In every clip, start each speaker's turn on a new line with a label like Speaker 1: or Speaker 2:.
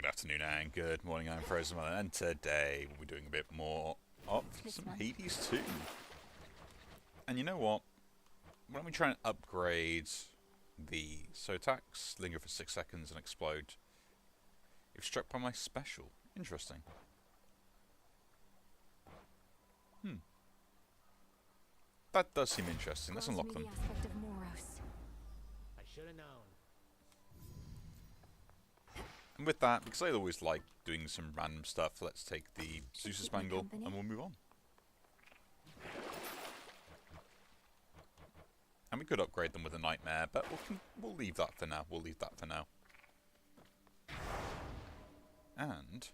Speaker 1: Good afternoon and good morning, I'm Frozen Mother, and today we'll be doing a bit more of some Hades 2. And you know what? Why don't we try and upgrade the so attacks, linger for 6 seconds and explode if struck by my special. Interesting. That does seem interesting. Let's unlock them.
Speaker 2: I should have known.
Speaker 1: And with that, because I always like doing some random stuff, let's take the Zeus's Bangle and we'll move on. And we could upgrade them with a Nightmare, but we'll leave that for now. We'll leave that for now. And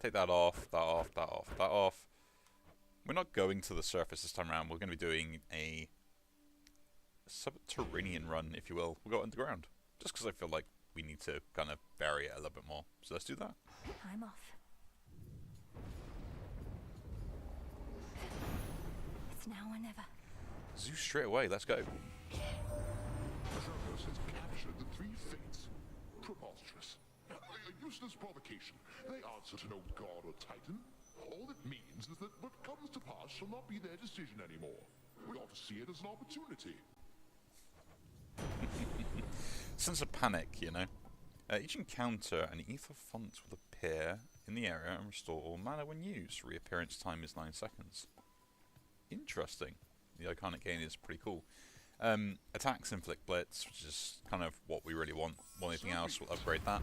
Speaker 1: take that off, that off, that off, that off. We're not going to the surface this time around. We're going to be doing a subterranean run, if you will. We'll go underground. Just because I feel like we need to kind of vary it a little bit more. So let's do that.
Speaker 3: I'm off. It's now or never.
Speaker 1: Zeus straight away, let's go.
Speaker 4: Zergos has captured the three fates. Preposterous. A useless provocation. They answer to no god or titan. All it means is that what comes to pass shall not be their decision anymore. We ought to see it as an opportunity.
Speaker 1: Sense of panic, you know. Each encounter, an ether font will appear in the area and restore all mana when used. Reappearance time is 9 seconds. Interesting. The iconic gain is pretty cool. Attacks inflict blitz, which is kind of what we really want. More than anything else, we'll upgrade that.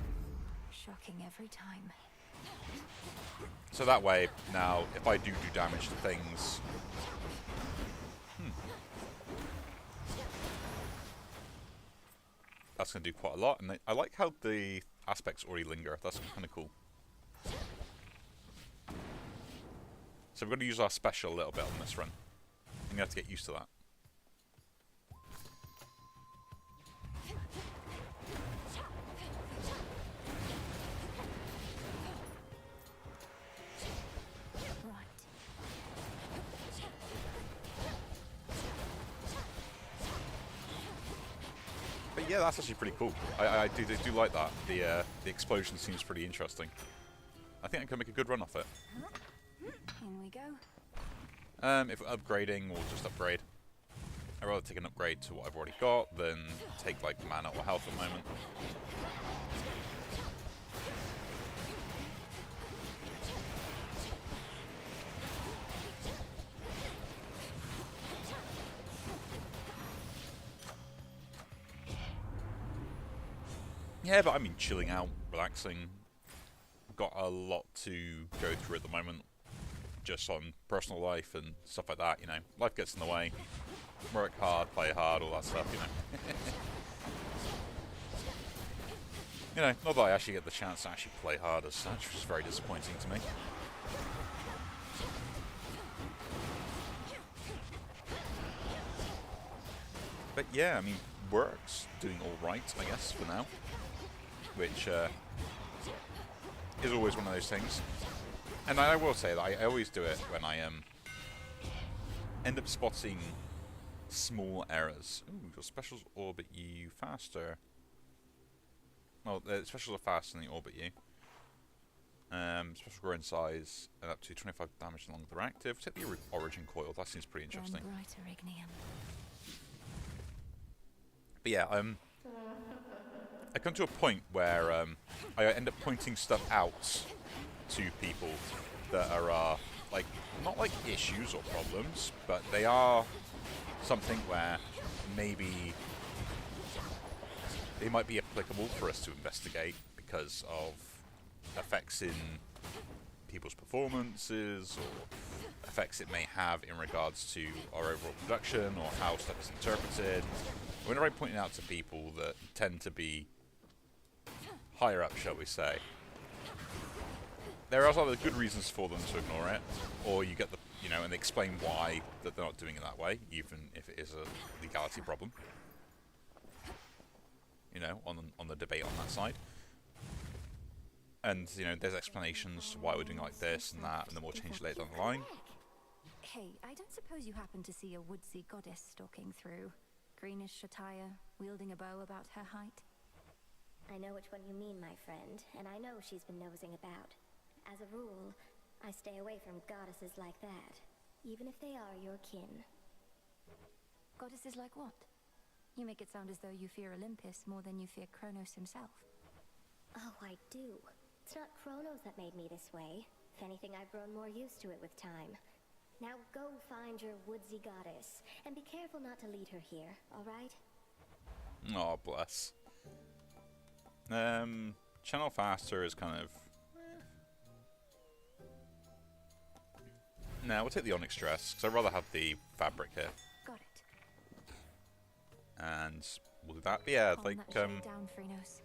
Speaker 3: Shocking every time.
Speaker 1: So that way, now, if I do damage to things... That's going to do quite a lot, and I like how the aspects already linger. That's kind of cool. So we're going to use our special a little bit on this run. I'm going to have to get used to that. But yeah, that's actually pretty cool. I do like that. The explosion seems pretty interesting. I think I can make a good run off it.
Speaker 3: In we go.
Speaker 1: If we're upgrading, we'll just upgrade. I'd rather take an upgrade to what I've already got than take like mana or health at the moment. Yeah, but I mean chilling out, relaxing. Got a lot to go through at the moment, just on personal life and stuff like that, you know. Life gets in the way. Work hard, play hard, all that stuff, you know. You know, not that I actually get the chance to actually play hard as such, which is very disappointing to me. But yeah, I mean, work's doing alright, I guess, for now. Which is always one of those things. And I will say that I always do it when I end up spotting small errors. Ooh, your specials orbit you faster. Well, the specials are faster than they orbit you. Special grow in size and up to 25 damage along they're active. Take the origin coil, that seems pretty interesting.
Speaker 3: Brighter, Ignium.
Speaker 1: But yeah, I come to a point where I end up pointing stuff out to people that are like not like issues or problems, but they are something where maybe they might be applicable for us to investigate because of effects in people's performances or effects it may have in regards to our overall production or how stuff is interpreted. Whenever I point it out to people that tend to be higher up, shall we say, there are other good reasons for them to ignore it, or you get the, you know, and they explain why that they're not doing it that way, even if it is a legality problem. You know, on the debate on that side. And, you know, there's explanations to why we're doing it like this and that, and then we'll change it later down the line.
Speaker 3: Hey, I don't suppose you happen to see a woodsy goddess stalking through? Greenish attire, wielding a bow about her height?
Speaker 2: I know which one you mean, my friend, and I know she's been nosing about. As a rule, I stay away from goddesses like that, even if they are your kin.
Speaker 3: Goddesses like what? You make it sound as though you fear Olympus more than you fear Kronos himself.
Speaker 2: Oh, I do. It's not Kronos that made me this way. If anything, I've grown more used to it with time. Now go find your woodsy goddess, and be careful not to lead her here, alright?
Speaker 1: Oh, bless. Channel faster is kind of... No, we'll take the onyx dress, because I'd rather have the fabric here.
Speaker 3: Got it.
Speaker 1: And we'll do that. But yeah,
Speaker 3: Calm
Speaker 1: like,
Speaker 3: that shade down, Phrynos.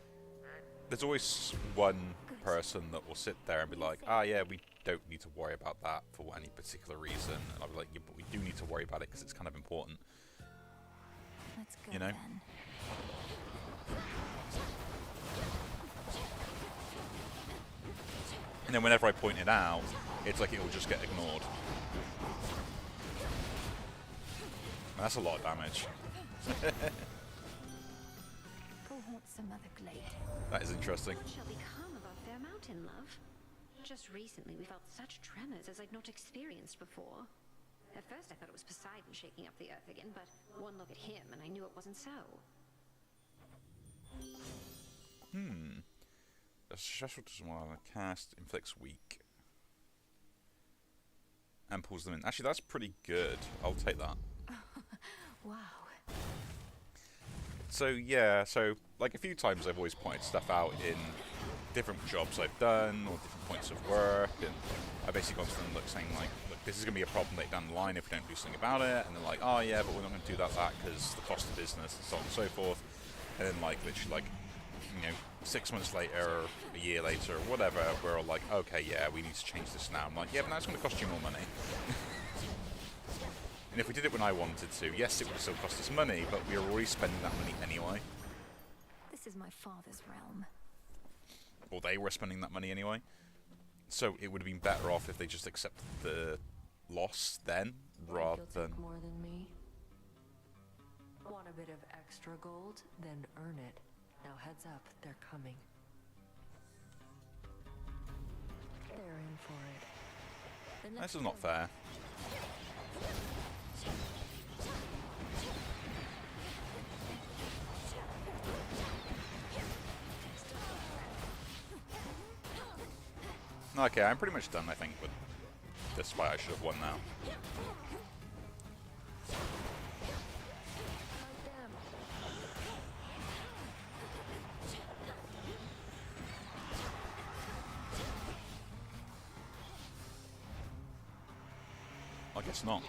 Speaker 1: there's always one person that will sit there and be like, ah, yeah, we don't need to worry about that for any particular reason. And I'll be like, yeah, but we do need to worry about it because it's kind of important.
Speaker 3: Let's go,
Speaker 1: You know?
Speaker 3: then.
Speaker 1: And then whenever I point it out, it's like it will just get ignored. And that's a lot of damage.
Speaker 3: Go haunt some other glade.
Speaker 1: That is interesting.
Speaker 5: What shall become of our fair mountain, love? Just recently we felt such tremors as I'd not experienced before. At first I thought it was Poseidon shaking up the earth again, but one look at him and I knew it wasn't so.
Speaker 1: A special while a cast inflicts weak. And pulls them in. Actually, that's pretty good. I'll take that.
Speaker 3: Wow.
Speaker 1: So, yeah, so, like, a few times I've always pointed stuff out in different jobs I've done, or different points of work, and I've basically gone to them and saying, like, look, this is going to be a problem later down the line if we don't do something about it, and they're like, oh, yeah, but we're not going to do that because the cost of business, and so on and so forth, and then, like, literally, like, you know, 6 months later, or a year later, or whatever, we're all like, okay, yeah, we need to change this now. I'm like, yeah, but that's going to cost you more money. And if we did it when I wanted to, yes, it would still cost us money, but we were already spending that money anyway.
Speaker 3: This is my father's realm.
Speaker 1: Or they were spending that money anyway. So it would have been better off if they just accepted the loss then, rather
Speaker 6: You'll
Speaker 1: than...
Speaker 6: take more than me. Want a bit of extra gold? Then earn it. Now heads up, they're coming. They're in for it. Then let's
Speaker 1: This is not
Speaker 6: go.
Speaker 1: fair. Okay, I'm pretty much done, I think, with this fight. I should have won now. I guess not.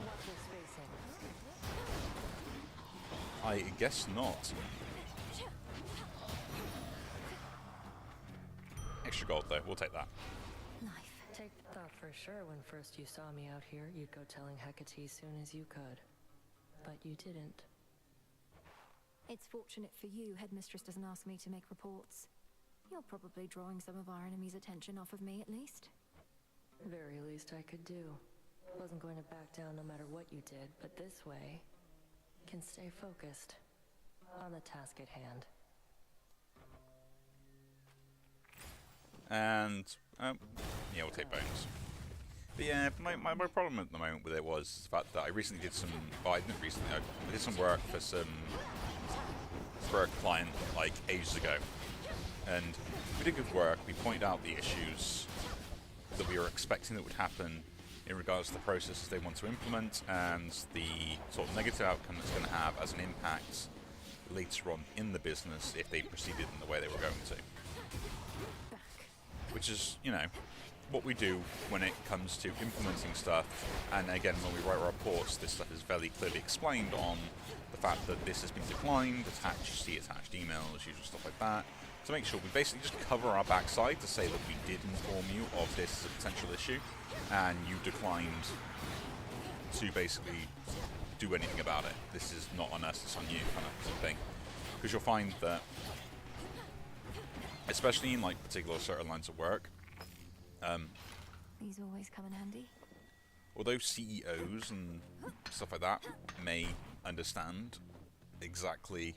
Speaker 6: Watch your spacing.
Speaker 1: I guess not. Extra gold, though. We'll take that.
Speaker 3: Knife.
Speaker 6: Thought for sure when first you saw me out here, you'd go telling Hecate soon as you could. But you didn't.
Speaker 3: It's fortunate for you, Headmistress doesn't ask me to make reports. You're probably drawing some of our enemy's attention off of me, at least.
Speaker 6: Very least I could do. Wasn't going to back down no matter what you did, but this way, can stay focused on the task at hand.
Speaker 1: And, yeah, we'll take bones. But yeah, my problem at the moment with it was the fact that I recently did some... Well, I didn't recently. I did some work for a client, like, ages ago. And we did good work. We pointed out the issues that we were expecting that would happen in regards to the processes they want to implement and the sort of negative outcome it's going to have as an impact later on in the business if they proceeded in the way they were going to. Which is, you know, what we do when it comes to implementing stuff. And again, when we write our reports, this stuff is very clearly explained on the fact that this has been declined, attached emails, usual stuff like that. To make sure we basically just cover our backside to say that we did inform you of this as a potential issue, and you declined to basically do anything about it. This is not on us, it's on you, kind of thing. Because you'll find that, especially in like particular certain lines of work,
Speaker 3: These always come in handy.
Speaker 1: although CEOs and stuff like that may understand exactly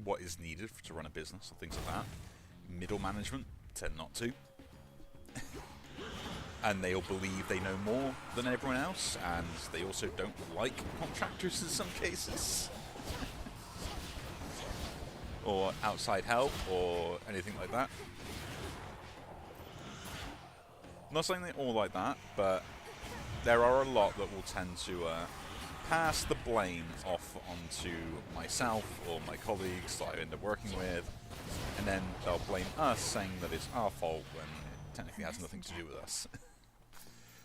Speaker 1: what is needed to run a business and things like that, middle management tend not to. And they'll believe they know more than everyone else, and they also don't like contractors in some cases. Or outside help, or anything like that. Not saying they're all like that, but there are a lot that will tend to pass the blame off onto myself or my colleagues that I end up working with, and then they'll blame us, saying that it's our fault when it technically has nothing to do with us.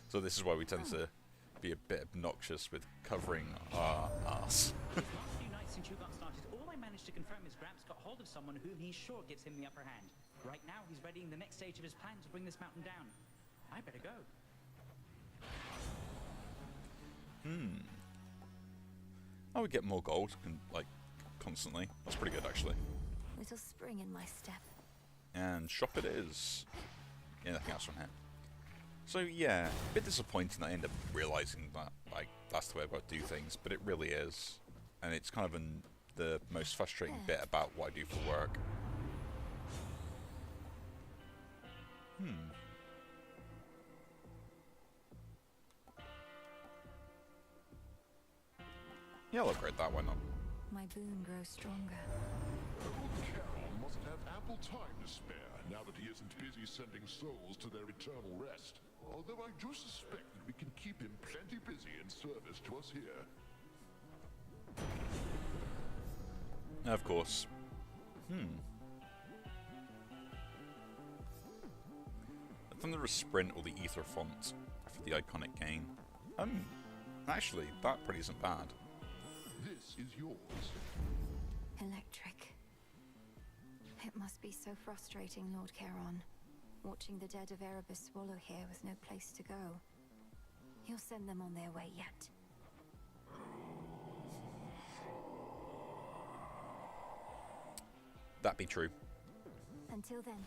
Speaker 1: So this is why we tend to be a bit obnoxious with covering our arse.
Speaker 7: Last few nights since you got started, all I managed to confirm is Gramps got hold of someone whom he's sure gives him the upper hand. Right now, he's readying the next stage of his plan to bring this mountain down. I better go.
Speaker 1: I would get more gold, like, constantly. That's pretty good, actually.
Speaker 3: Little spring in my step.
Speaker 1: And shop it is. Yeah, nothing else from here. So yeah, a bit disappointing that I end up realising that, like, that's the way I've got to do things, but it really is. And it's kind of the most frustrating bit about what I do for work. Yeah, I'll upgrade that, why not?
Speaker 3: My boon grows stronger.
Speaker 4: Charon must have ample time to spare now that he isn't busy sending souls to their eternal rest. Although I do suspect that we can keep him plenty busy in service to us here.
Speaker 1: Of course. The Thunderous Sprint or the Ether font for the iconic gain. Actually, that pretty isn't bad.
Speaker 4: This is yours.
Speaker 3: Electric. It must be so frustrating, Lord Charon. Watching the dead of Erebus swallow here with no place to go. You'll send them on their way yet.
Speaker 1: That be true.
Speaker 3: Until then.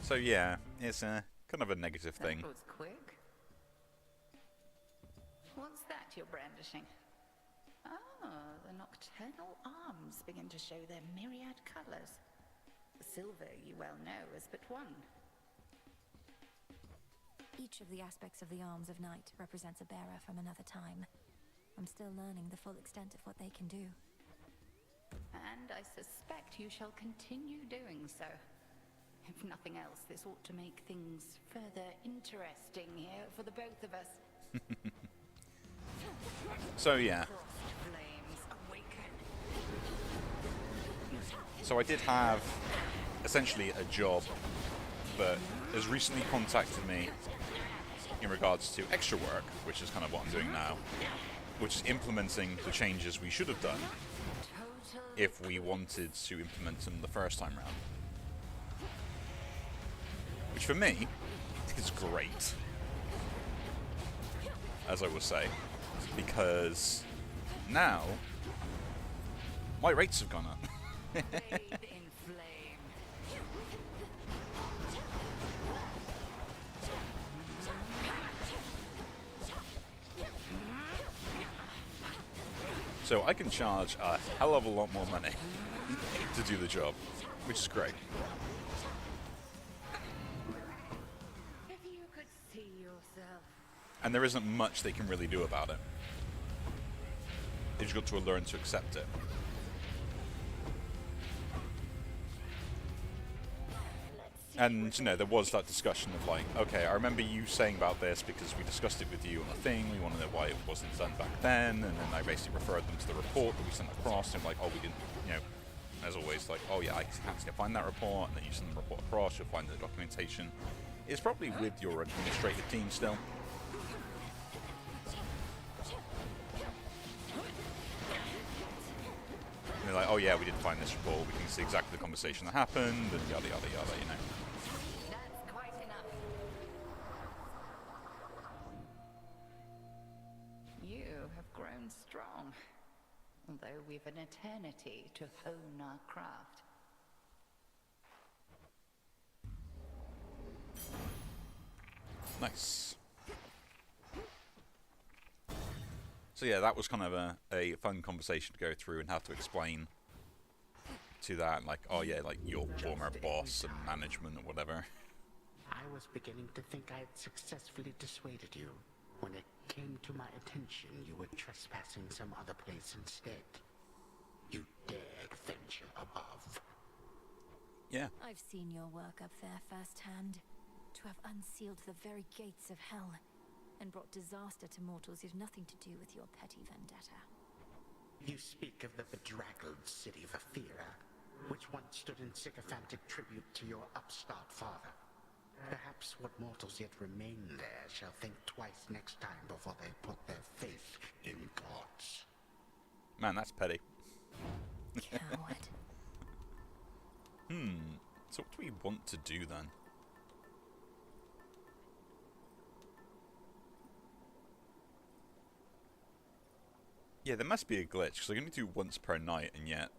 Speaker 1: So yeah, it's a kind of a negative thing.
Speaker 8: That was quick. What's that you're brandishing? Ah, the nocturnal arms begin to show their myriad colors. The silver, you well know, is but one.
Speaker 3: Each of the aspects of the arms of night represents a bearer from another time. I'm still learning the full extent of what they can do.
Speaker 8: And I suspect you shall continue doing so. If nothing else, this ought to make things further interesting here for the both of us.
Speaker 1: So yeah.
Speaker 8: Flames awaken.
Speaker 1: So I did have essentially a job that has recently contacted me in regards to extra work, which is kind of what I'm doing now, which is implementing the changes we should have done if we wanted to implement them the first time round. Which for me is great, as I will say, because now my rates have gone up.
Speaker 8: Bathe in flame.
Speaker 1: So I can charge a hell of a lot more money to do the job, which is great.
Speaker 8: If you could see yourself.
Speaker 1: And there isn't much they can really do about it. They've just got to learn to accept it. And, you know, there was that discussion of like, okay, I remember you saying about this because we discussed it with you on the thing, we want to know why it wasn't done back then, and then I basically referred them to the report that we sent across, and like, oh, we didn't, you know, as always, like, oh yeah, I have to find that report, and then you send the report across, you'll find the documentation. It's probably with your administrative team still. And they're like, oh yeah, we did find this report, we can see exactly the conversation that happened, and yada yada yada, you know.
Speaker 8: That's quite enough. You have grown strong, although we've an eternity to hone our craft.
Speaker 1: Nice. So yeah, that was kind of a fun conversation to go through and have to explain to that, like, oh yeah, like your former boss and management or whatever.
Speaker 9: I was beginning to think I had successfully dissuaded you. When it came to my attention, you were trespassing some other place instead. You dared venture above.
Speaker 1: Yeah.
Speaker 3: I've seen your work up there firsthand. To have unsealed the very gates of hell and brought disaster to mortals who've nothing to do with your petty vendetta.
Speaker 9: You speak of the bedraggled city of Athera, which once stood in sycophantic tribute to your upstart father. Perhaps what mortals yet remain there shall think twice next time before they put their faith in gods.
Speaker 1: Man, that's petty.
Speaker 3: Coward.
Speaker 1: So what do we want to do then? Yeah, there must be a glitch, because I can only do once per night, and yet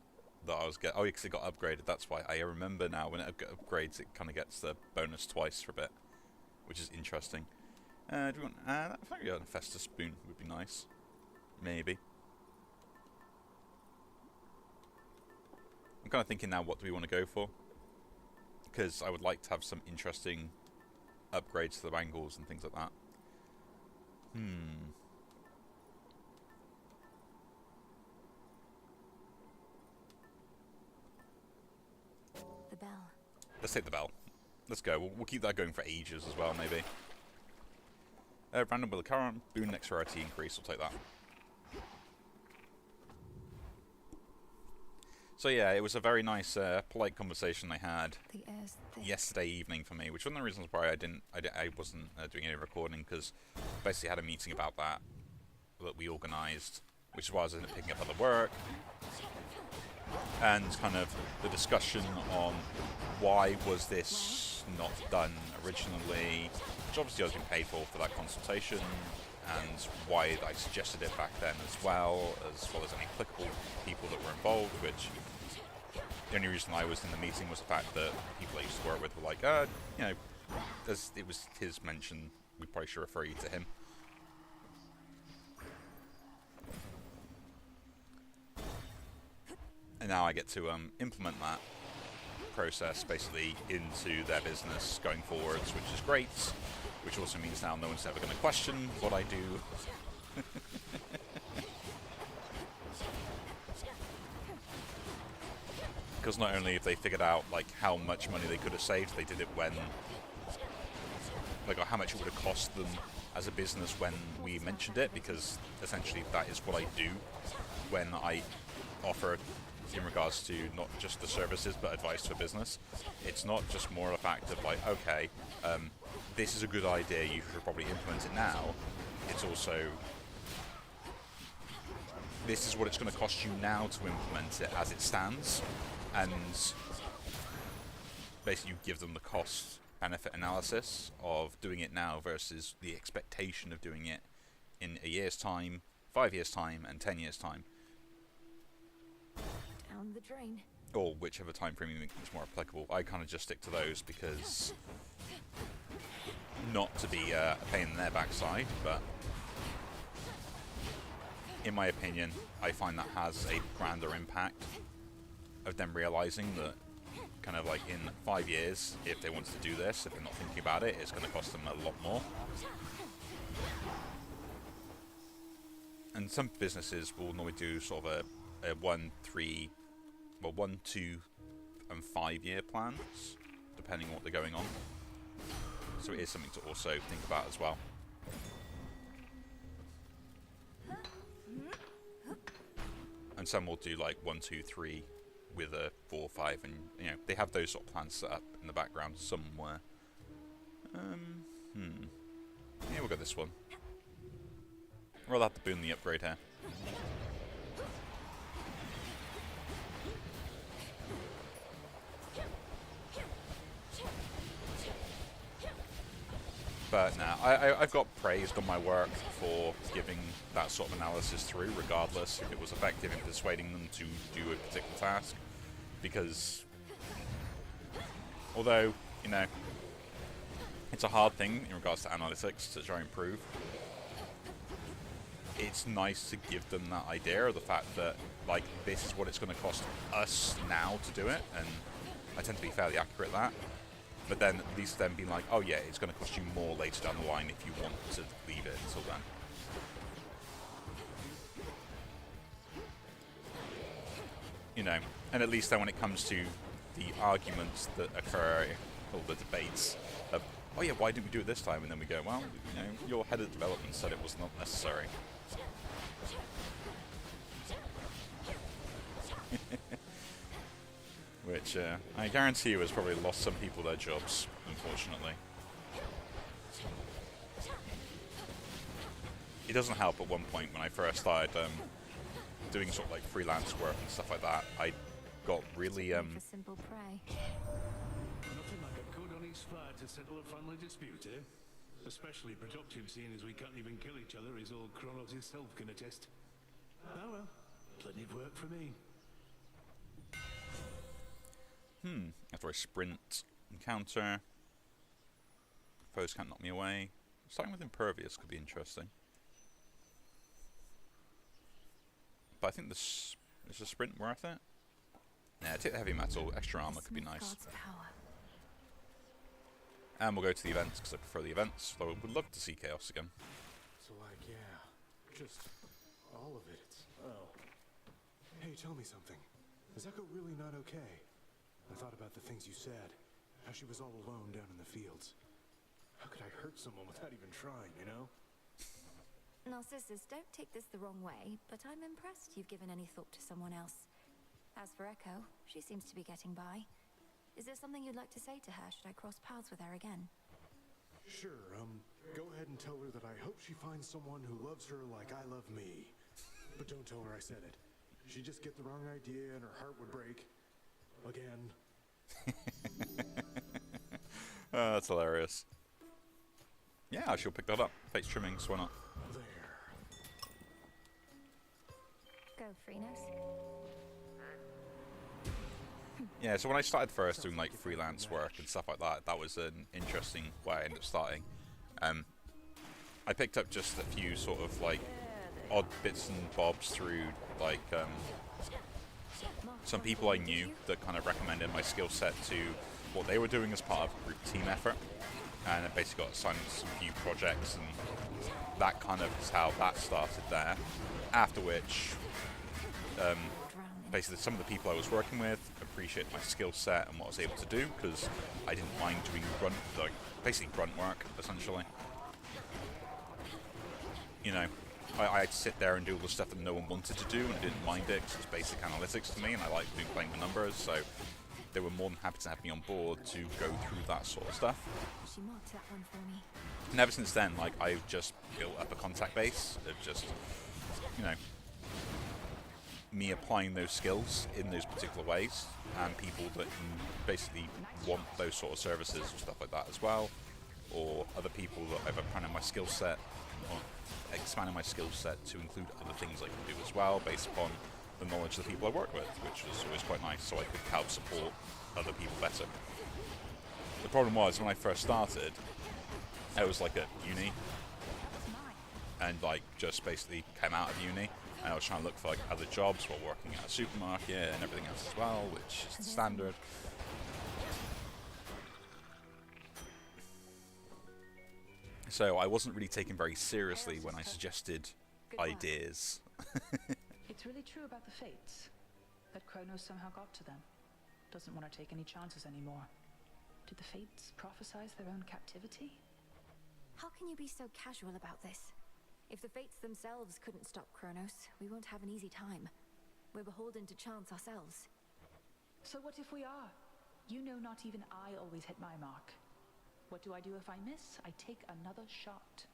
Speaker 1: that I was get. Oh, because it got upgraded. That's why I remember now. When it upgrades, it kind of gets the bonus twice for a bit, which is interesting. Do we want? I think a Festus spoon would be nice. Maybe. I'm kind of thinking now, what do we want to go for? Because I would like to have some interesting upgrades to the angles and things like that.
Speaker 3: The bell.
Speaker 1: Let's take the bell. Let's go. We'll keep that going for ages as well, maybe. Random with a current. Boon next rarity increase. We'll take that. So yeah, it was a very nice, polite conversation I had
Speaker 3: The air's thick.
Speaker 1: yesterday evening for me, which was one of the reasons why I wasn't doing any recording, because basically had a meeting about that we organised, which is why I was picking up other work, and kind of the discussion on why was this not done originally, which obviously I was being paid for that consultation, and why I suggested it back then as well as any applicable people that were involved, which the only reason I was in the meeting was the fact that people I used to work with were like, you know, as it was his mention, we probably should refer you to him. And now I get to implement that process basically into their business going forwards, which is great. Which also means now no one's ever going to question what I do. Because not only have they figured out like how much money they could have saved, they did it when, like, or how much it would have cost them as a business when we mentioned it, because essentially that is what I do when I offer in regards to not just the services but advice to a business. It's not just more a fact of like, okay, this is a good idea, you should probably implement it now. It's also, this is what it's going to cost you now to implement it as it stands, and basically you give them the cost benefit analysis of doing it now versus the expectation of doing it in a year's time, 5 years time, and 10 years time.
Speaker 3: Down the drain.
Speaker 1: Or whichever time frame you think is more applicable. I kind of just stick to those because, not to be a pain in their backside, but in my opinion, I find that has a grander impact of them realizing that kind of like in 5 years, if they want to do this, if they're not thinking about it, it's going to cost them a lot more. And some businesses will normally do sort of a 1, 2, and 5 year plans, depending on what they're going on. So it is something to also think about as well. And some will do like 1, 2, 3 with a 4, 5, and you know they have those sort of plans set up in the background somewhere. Yeah, we'll go this one. Or I'll have to boon the upgrade here. But nah, I've got praised on my work for giving that sort of analysis through, regardless if it was effective in persuading them to do a particular task. Because, although, you know, it's a hard thing in regards to analytics to try and improve, it's nice to give them that idea of the fact that, like, this is what it's going to cost us now to do it, and I tend to be fairly accurate at that. But then at least then being like, oh yeah, it's going to cost you more later down the line if you want to leave it until then. You know, and at least then when it comes to the arguments that occur, or the debates of, oh yeah, why didn't we do it this time? And then we go, well, you know, your head of development said it was not necessary. Which, I guarantee you has probably lost some people their jobs, unfortunately. It doesn't help at one point when I first started doing sort of like freelance work and stuff like that, I got really
Speaker 3: For simple prey.
Speaker 10: Nothing like a good honest fight to settle a family dispute, eh? Especially productive, seeing as we can't even kill each other, as old Kronos himself can attest. Oh well, plenty of work for me.
Speaker 1: After I sprint, encounter, foes can't knock me away. Starting with Impervious could be interesting. But I think this is a sprint worth it. Yeah, take the heavy metal, extra armor could be nice. And we'll go to the events because I prefer the events, though I would love to see Chaos again.
Speaker 11: So like, yeah, just all of it. Oh. Hey, tell me something. Is Echo really not okay? I thought about the things you said. How she was all alone down in the fields. How could I hurt someone without even trying, you know?
Speaker 3: Narcissus, don't take this the wrong way, but I'm impressed you've given any thought to someone else. As for Echo, she seems to be getting by. Is there something you'd like to say to her should I cross paths with her again?
Speaker 11: Sure, go ahead and tell her that I hope she finds someone who loves her like I love me. But don't tell her I said it. She'd just get the wrong idea and her heart would break. Again.
Speaker 1: Oh, that's hilarious. Yeah, I shall pick that up. Face trimmings, why not?
Speaker 11: There.
Speaker 3: Go, Freenos.
Speaker 1: Yeah, so when I started first doing like freelance work and stuff like that, that was an interesting way I ended up starting. I picked up just a few sort of like odd bits and bobs through like some people I knew that kind of recommended my skill set to what they were doing as part of a group team effort, and I basically got assigned some few projects, and that kind of is how that started there. After which, basically some of the people I was working with appreciated my skill set and what I was able to do, because I didn't mind doing grunt, like basically grunt work essentially. You know, I'd sit there and do all the stuff that no one wanted to do, and I didn't mind it because it's basic analytics to me, and I like playing the numbers, so they were more than happy to have me on board to go through that sort of stuff.
Speaker 3: She marked that one for me.
Speaker 1: And ever since then, like, I've just built up a contact base of just, you know, me applying those skills in those particular ways, and people that basically want those sort of services and stuff like that as well, or other people that I've expanded my skill set, or expanding my skill set to include other things I can do as well, based upon the knowledge of the people I work with, which was always quite nice, so I could help support other people better. The problem was, when I first started, I was like at uni, and like just basically came out of uni, and I was trying to look for like other jobs while working at a supermarket and everything else as well, which is standard. So I wasn't really taken very seriously when I suggested ideas.
Speaker 12: It's really true about the Fates, that Kronos somehow got to them. Doesn't want to take any chances anymore. Did the Fates prophesize their own captivity?
Speaker 3: How can you be so casual about this? If the Fates themselves couldn't stop Kronos, we won't have an easy time. We're beholden to chance ourselves.
Speaker 12: So what if we are? You know not even I always hit my mark. What do I do if I miss? I take another shot.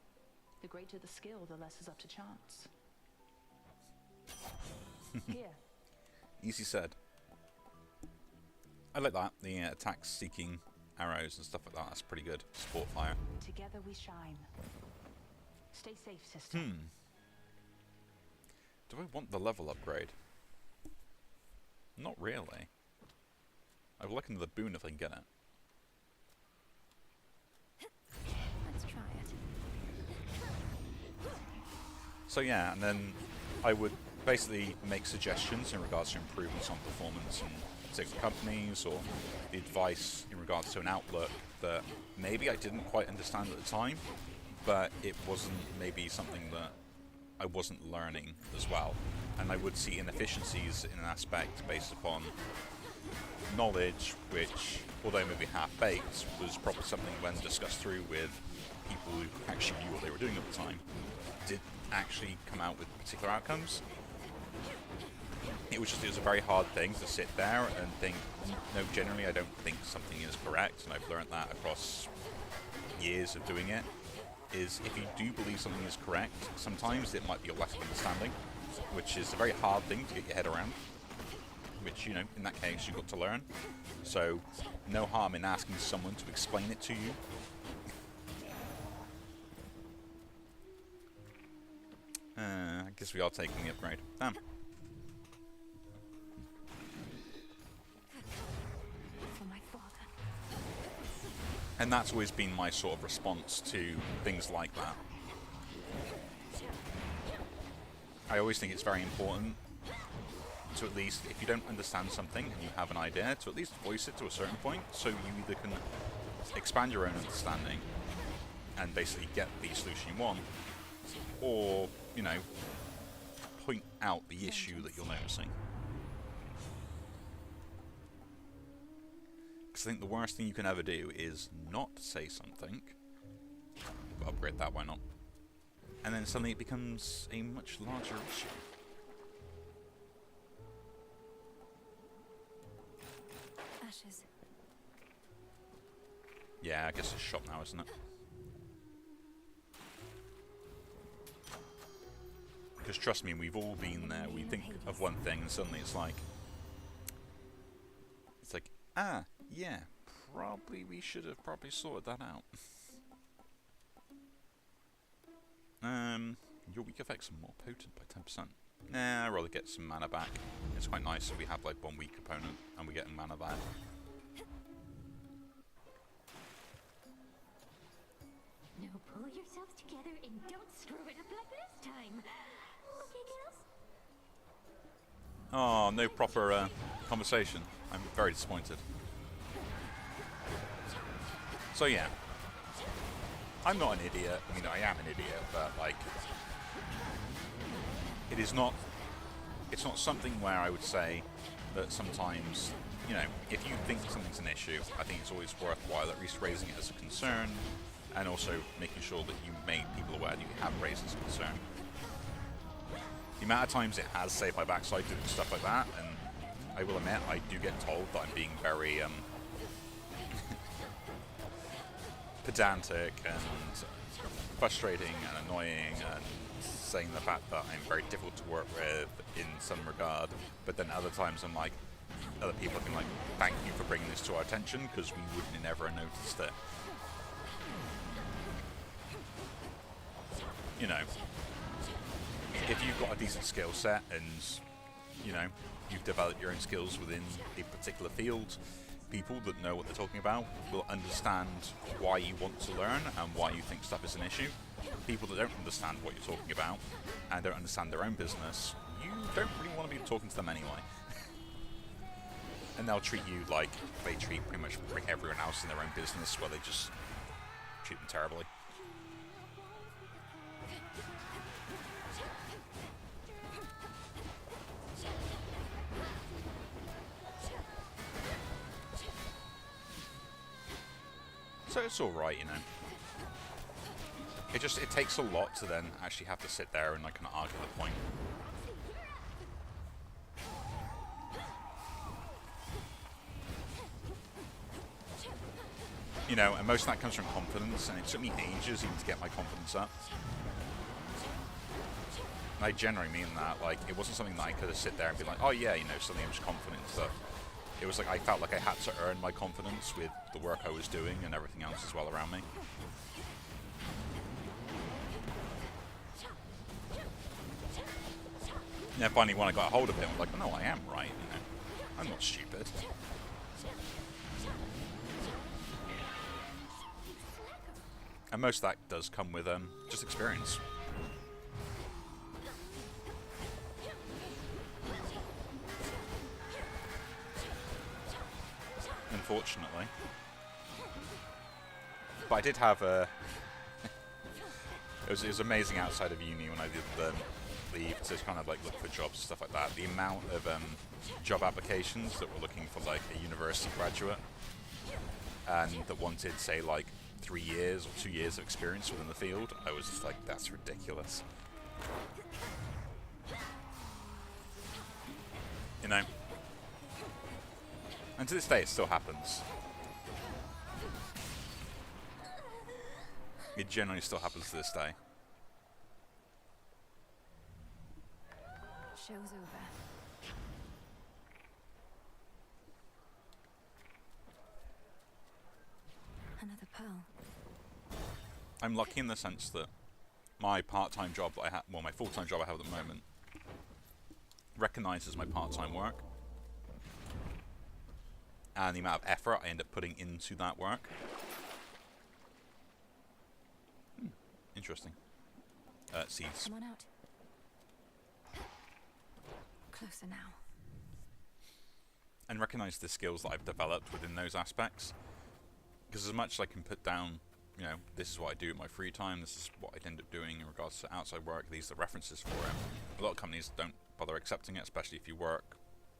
Speaker 12: The greater the skill, the less is up to chance. Here.
Speaker 1: Easy said. I like that. The attack-seeking arrows and stuff like that. That's pretty good. Support fire.
Speaker 12: Together we shine. Stay safe, sister.
Speaker 1: Do I want the level upgrade? Not really. I would like another boon if I can get it.
Speaker 3: Let's try it.
Speaker 1: So yeah, and then I would basically make suggestions in regards to improvements on performance in particular companies, or the advice in regards to an outlook that maybe I didn't quite understand at the time, but it wasn't maybe something that I wasn't learning as well. And I would see inefficiencies in an aspect based upon knowledge, which, although maybe half-baked, was probably something when discussed through with people who actually knew what they were doing at the time, did actually come out with particular outcomes. It was a very hard thing to sit there and think, no, generally I don't think something is correct, and I've learned that across years of doing it, is if you do believe something is correct, sometimes it might be a lack of understanding, which is a very hard thing to get your head around, which, you know, in that case you've got to learn. So, no harm in asking someone to explain it to you. I guess we are taking the upgrade. Damn. And that's always been my sort of response to things like that. I always think it's very important to, at least, if you don't understand something and you have an idea, to at least voice it to a certain point, so you either can expand your own understanding and basically get the solution you want, or, you know, point out the issue that you're noticing. Because I think the worst thing you can ever do is not say something, upgrade that, why not, and then suddenly it becomes a much larger issue.
Speaker 3: Ashes.
Speaker 1: Yeah, I guess it's shop now, isn't it? Because trust me, we've all been there. We think of one thing and suddenly it's like, ah, yeah, probably we should have probably sorted that out. Your weak effects are more potent by 10%. Nah, I'd rather get some mana back. It's quite nice if we have like one weak opponent and we get mana back.
Speaker 2: Now pull yourselves together and don't screw it up like last time. Okay, girls?
Speaker 1: Oh, no proper conversation. I'm very disappointed. So yeah, I'm not an idiot. I mean, I am an idiot, but like, it's not something where I would say that sometimes, you know, if you think something's an issue, I think it's always worthwhile at least raising it as a concern, and also making sure that you make people aware that you have raised as a concern. The amount of times it has saved my backside doing stuff like that, and I will admit, I do get told that I'm being very pedantic and frustrating and annoying, and saying the fact that I'm very difficult to work with in some regard, but then other times I'm like, other people can like, thank you for bringing this to our attention, because we wouldn't have never noticed it. You know, if you've got a decent skill set and, you know, you've developed your own skills within a particular field, people that know what they're talking about will understand why you want to learn and why you think stuff is an issue. People that don't understand what you're talking about and don't understand their own business, you don't really want to be talking to them anyway. And they'll treat you like they treat pretty much everyone else in their own business, where they just treat them terribly. So it's alright, you know. It takes a lot to then actually have to sit there and like kind of argue the point. You know, and most of that comes from confidence, and it took me ages even to get my confidence up. And I generally mean that, like, it wasn't something that I could have sit there and be like, oh yeah, you know, suddenly I'm just confident and stuff. It was like I felt like I had to earn my confidence with the work I was doing and everything else as well around me. And then finally when I got a hold of it, I was like, oh, no, I am right, you know. I'm not stupid. And most of that does come with just experience. unfortunately. But I did have a... it was amazing outside of uni when I did leave to kind of like look for jobs and stuff like that. The amount of job applications that were looking for like a university graduate and that wanted, say, like 3 years or 2 years of experience within the field, I was just like, that's ridiculous. You know? And to this day, it still happens. It generally still happens to this day.
Speaker 3: Show's over. Another pearl.
Speaker 1: I'm lucky in the sense that my part-time job that I have, well, my full-time job I have at the moment, recognizes my part-time work and the amount of effort I end up putting into that work. Interesting. Seeds.
Speaker 3: Come on out. Closer now.
Speaker 1: And recognize the skills that I've developed within those aspects. Because as much as I can put down, you know, this is what I do in my free time, this is what I end up doing in regards to outside work, these are the references for it. A lot of companies don't bother accepting it, especially if you work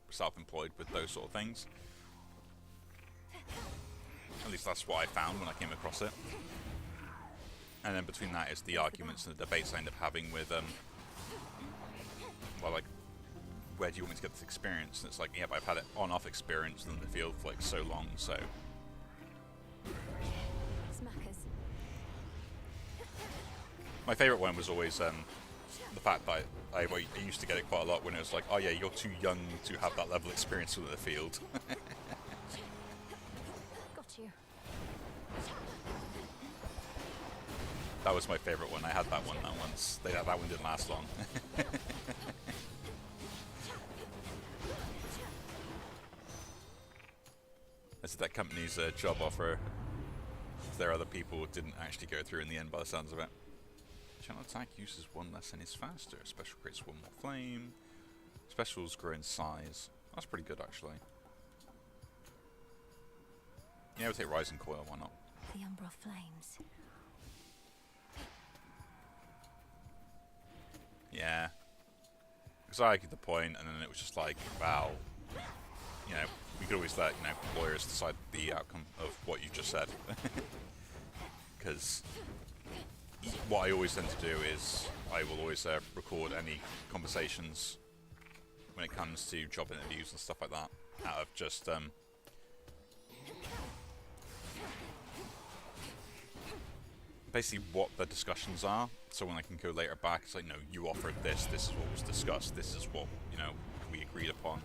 Speaker 1: self-employed with those sort of things. At least that's what I found when I came across it. And then between that is the arguments and the debates I end up having with, well, like, where do you want me to get this experience? And it's like, yeah, but I've had it on-off experience in the field for like so long, so...
Speaker 3: Smackers.
Speaker 1: My favourite one was always the fact that I used to get it quite a lot when it was like, oh yeah, you're too young to have that level of experience within the field.
Speaker 3: Got you.
Speaker 1: That was my favourite one. I had that one once. That one didn't last long. I said that company's job offer, there are other people didn't actually go through in the end by the sounds of it. Channel attack uses one less and is faster. Special creates one more flame. Specials grow in size. That's pretty good actually. Yeah, we'll take Rising Coil, why not?
Speaker 3: The Umbral Flames.
Speaker 1: Yeah. Because I argued the point, and then it was just like, wow. You know, we could always let, you know, lawyers decide the outcome of what you just said. Because what I always tend to do is I will always record any conversations when it comes to job interviews and stuff like that, out of just basically what the discussions are, so when I can go later back, it's like, no, you offered this, this is what was discussed, this is what, you know, we agreed upon.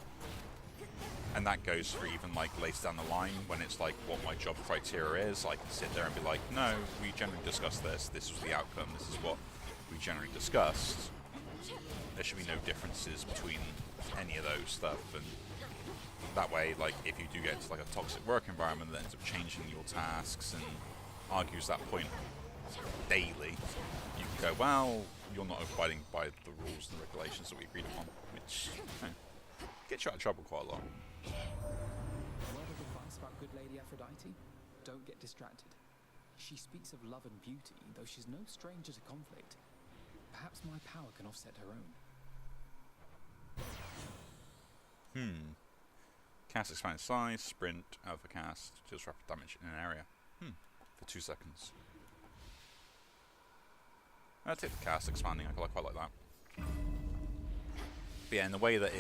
Speaker 1: And that goes for even like later down the line when it's like what my job criteria is. I can sit there and be like, no, we generally discussed this, this was the outcome, this is what we generally discussed. There should be no differences between any of those stuff, and that way, like, if you do get into like a toxic work environment that ends up changing your tasks and argues that point daily, you can go, well, you're not abiding by the rules and regulations that we agreed upon, which, you know, gets you out of trouble quite a lot.
Speaker 13: Word of advice about good Lady Aphrodite? Don't get distracted. She speaks of love and beauty, though she's no stranger to conflict. Perhaps my power can offset her own.
Speaker 1: Cast expand size, sprint, alpha cast, deals rapid damage in an area. For 2 seconds. I'll take the cast expanding, I quite like that. But yeah, and the way that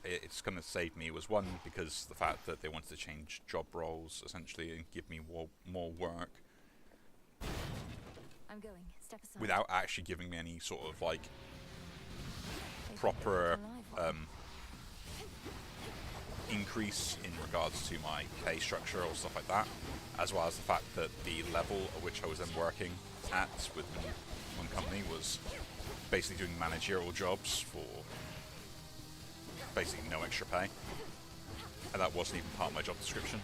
Speaker 1: it's going to save me was, one, because the fact that they wanted to change job roles, essentially, and give me more work.
Speaker 3: I'm going. Step aside.
Speaker 1: Without actually giving me any sort of, like, proper increase in regards to my pay structure or stuff like that, as well as the fact that the level at which I was then working at with one company was basically doing managerial jobs for basically no extra pay, and that wasn't even part of my job description.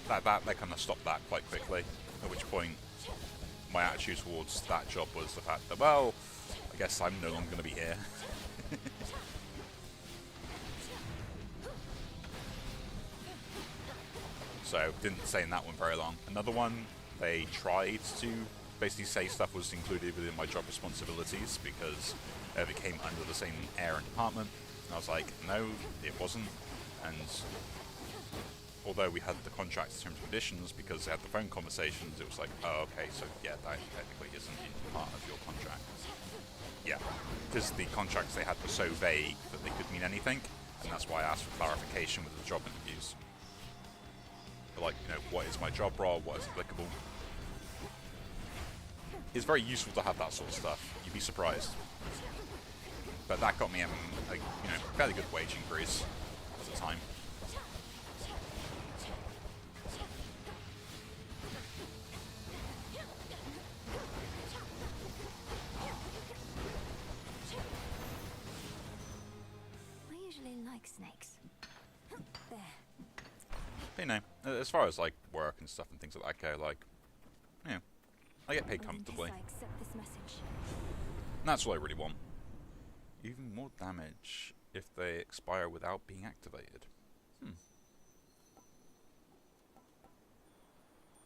Speaker 1: That kind of stopped that quite quickly, at which point my attitude towards that job was the fact that, well, I guess I'm no longer going to be here. So didn't stay in that one very long. Another one, they tried to basically say stuff was included within my job responsibilities because it came under the same area and department. And I was like, no, it wasn't. And although we had the contract terms and conditions, because they had the phone conversations, it was like, oh, okay, so yeah, that technically isn't in part of your contract. Yeah, because the contracts they had were so vague that they could mean anything, and that's why I asked for clarification with the job interviews. But like, you know, what is my job role, what is applicable? It's very useful to have that sort of stuff, you'd be surprised. But that got me a you know, fairly good wage increase at the time.
Speaker 3: I usually like snakes. There.
Speaker 1: But, you know, as far as like work and stuff and things like that go, like, you know, I get paid comfortably.
Speaker 3: I accept this message.
Speaker 1: And that's what I really want. Even more damage if they expire without being activated.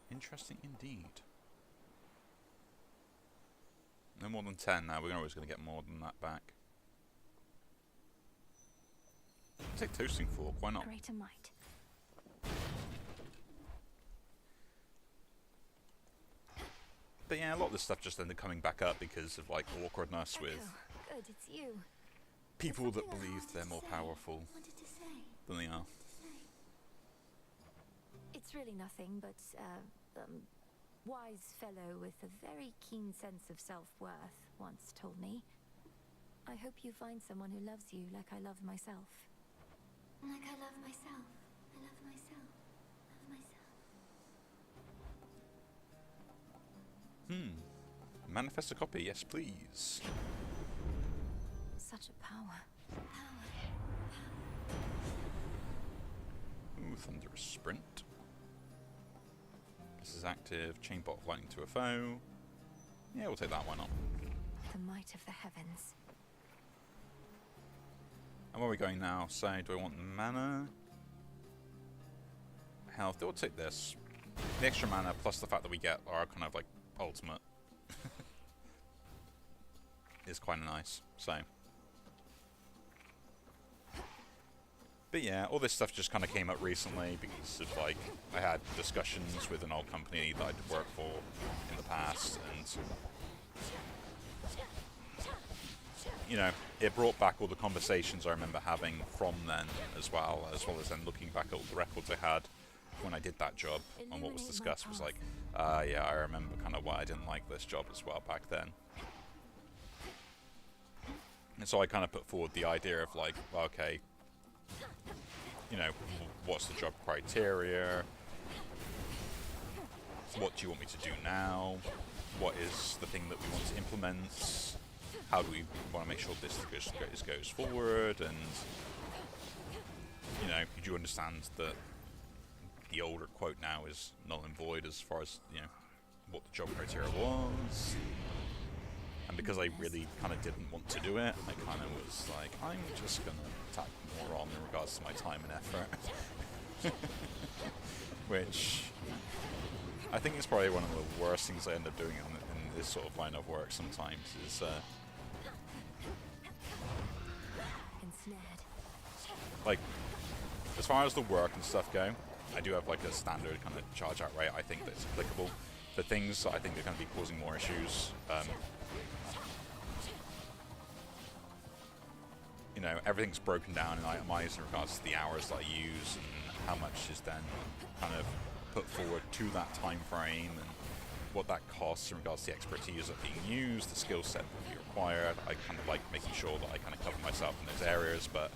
Speaker 1: Interesting indeed. No more than 10 now. We're always going to get more than that back. I'll take Toasting Fork. Why not?
Speaker 3: Greater might.
Speaker 1: But yeah, a lot of this stuff just ended coming back up because of like awkwardness with
Speaker 3: Good, it's you.
Speaker 1: people that believe they're more powerful than they are.
Speaker 3: It's really nothing, but wise fellow with a very keen sense of self-worth once told me. I hope you find someone who loves you like I love myself.
Speaker 2: Like I love myself. I love myself. Love myself.
Speaker 1: Manifest a copy, yes please.
Speaker 3: Such a power.
Speaker 1: Ooh, Thunderous Sprint. This is active. Chain Bolt of Lightning to a foe. Yeah, we'll take that, why not?
Speaker 3: The might of the heavens.
Speaker 1: And where are we going now? So, do I want mana? Health. We'll take this. The extra mana plus the fact that we get our kind of like ultimate is quite nice. So. But yeah, all this stuff just kind of came up recently because of like I had discussions with an old company that I'd worked for in the past, and you know, it brought back all the conversations I remember having from then, as well as then looking back at all the records I had when I did that job, and what was discussed was like, yeah, I remember kind of why I didn't like this job as well back then. And so I kind of put forward the idea of like, well, okay, you know, what's the job criteria? What do you want me to do now? What is the thing that we want to implement? How do we want to make sure this goes forward? And, you know, you do understand that the older quote now is null and void as far as, you know, what the job criteria was. And because I really kind of didn't want to do it, I kind of was like, I'm just going to tack more on in regards to my time and effort. Which I think is probably one of the worst things I end up doing in this sort of line of work sometimes is like, as far as the work and stuff go, I do have like a standard kind of charge out rate I think that's applicable. For things that I think are going to be causing more issues, you know, everything's broken down and itemized in regards to the hours that I use and how much is then kind of put forward to that time frame and what that costs in regards to the expertise that being used, the skill set that will be required. I kind of like making sure that I kind of cover myself in those areas, but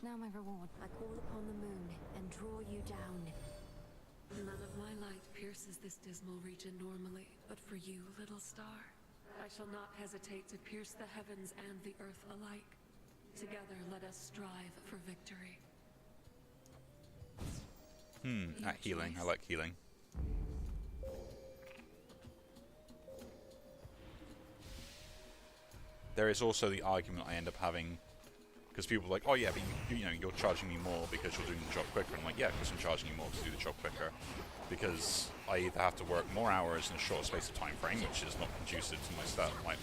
Speaker 3: Now my reward. I call upon the moon and draw you down.
Speaker 14: None of my light pierces this dismal region normally, but for you, little star, I shall not hesitate to pierce the heavens and the earth alike. Together, let us strive for victory.
Speaker 1: At healing. I like healing. There is also the argument I end up having, Because people are like, oh yeah, but you know, you're charging me more because you're doing the job quicker. And I'm like, yeah, because I'm charging you more to do the job quicker. Because I either have to work more hours in a short space of time frame, which is not conducive to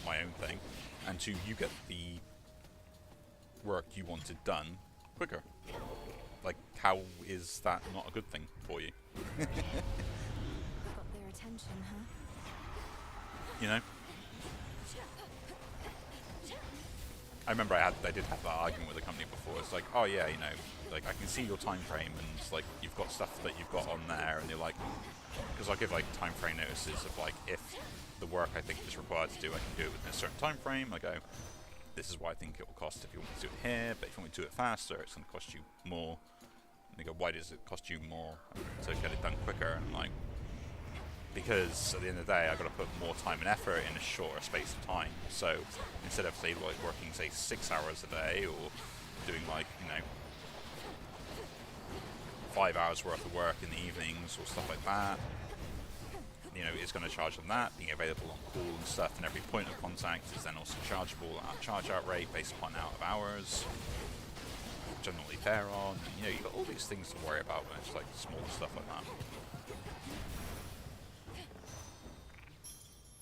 Speaker 1: my own thing, and two, you get the work you wanted done quicker. Like, how is that not a good thing for you?
Speaker 3: Got their attention, huh?
Speaker 1: You know? I remember I did have that argument with a company before. It's like, oh yeah, you know, like I can see your time frame, and it's like you've got stuff that you've got on there, and you're like, because I give like time frame notices of like if the work I think is required to do, I can do it within a certain time frame. I go, this is what I think it will cost if you want to do it here, but if you want to do it faster, it's going to cost you more. And they go, why does it cost you more to get it done quicker? And I'm like, because at the end of the day, I've got to put more time and effort in a shorter space of time. So instead of say like working say 6 hours a day, or doing like, you know, 5 hours worth of work in the evenings or stuff like that, you know, it's going to charge them that. Being available on call and stuff, and every point of contact is then also chargeable at a charge out rate based upon out of hours. Generally they're on, and, you know, you've got all these things to worry about when it's like small stuff like that.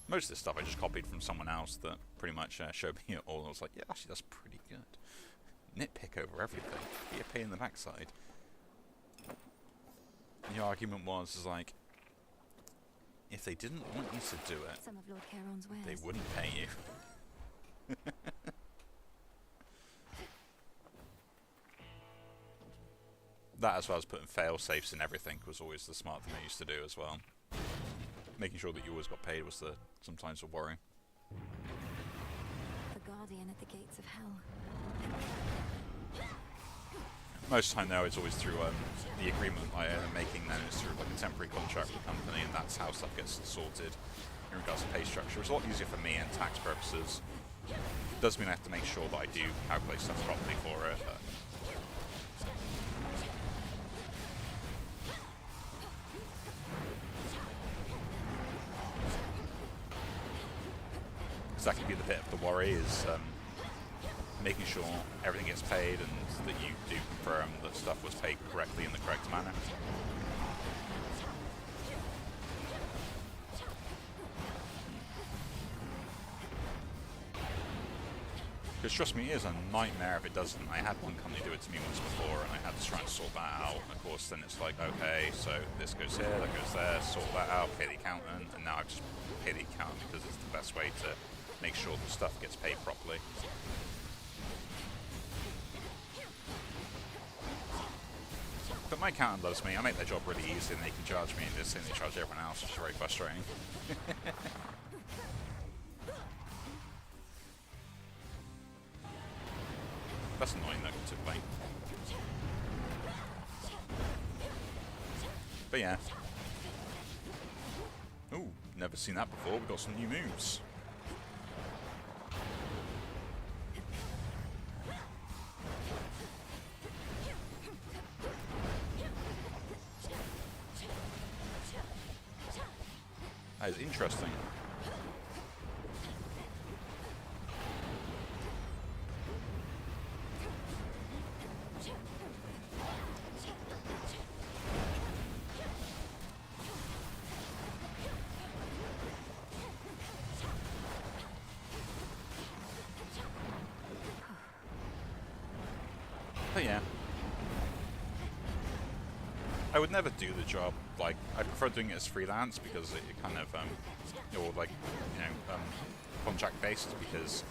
Speaker 1: Most of this stuff I just copied from someone else that pretty much showed me it all, and I was like, yeah, actually that's pretty good. Nitpick over everything. Be a pain in the backside. The argument was like, if they didn't want you to do it,
Speaker 3: Some of Lord Charon's wares.
Speaker 1: they wouldn't pay you. That, as well as putting fail safes in everything, was always the smart thing I used to do as well. Making sure that you always got paid was sometimes a worry.
Speaker 3: The guardian at the gates of hell.
Speaker 1: Most of the time though, it's always through the agreement I am making then is through like a temporary contract with the company, and that's how stuff gets sorted in regards to pay structure. It's a lot easier for me and tax purposes. It does mean I have to make sure that I do calculate stuff properly for it. That could be the bit of the worry, is making sure everything gets paid and that you do confirm that stuff was paid correctly in the correct manner. Because trust me, it is a nightmare if it doesn't. I had one company do it to me once before, and I had to try and sort that out. And of course, then it's like, okay, so this goes here, that goes there, sort that out, pay the accountant, and now I just pay the accountant because it's the best way to make sure the stuff gets paid properly. But my accountant loves me. I make their job really easy, and they can charge me, and this thing they charge everyone else, which is very frustrating. That's annoying though, to play. But yeah. Ooh, never seen that before. We've got some new moves. That is interesting. But yeah, I would never do the job. Like, I prefer doing it as freelance because it kind of, or like, you know, contract based, because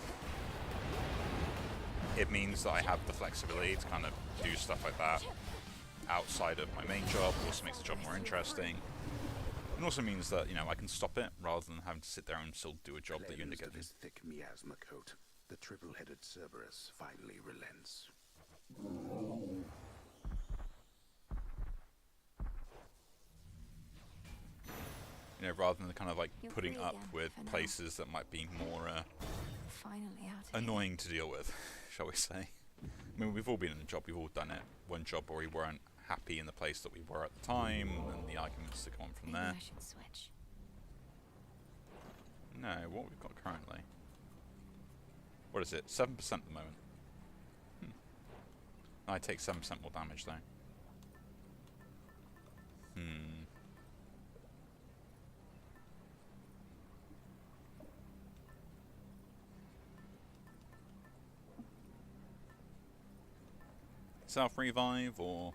Speaker 1: it means that I have the flexibility to kind of do stuff like that outside of my main job. It also makes the job more interesting. It also means that, you know, I can stop it rather than having to sit there and still do a job that you end up getting.
Speaker 9: His thick miasma coat, the triple-headed Cerberus finally relents.
Speaker 1: You know, rather than kind of like putting up with places that might be more annoying to deal with, shall we say. I mean, we've all been in a job, we've all done it. One job where we weren't happy in the place that we were at the time, and the arguments that go on from there.
Speaker 3: I should switch.
Speaker 1: No, what we've got currently. What is it? 7% at the moment. I take 7% more damage, though. Self-revive, or...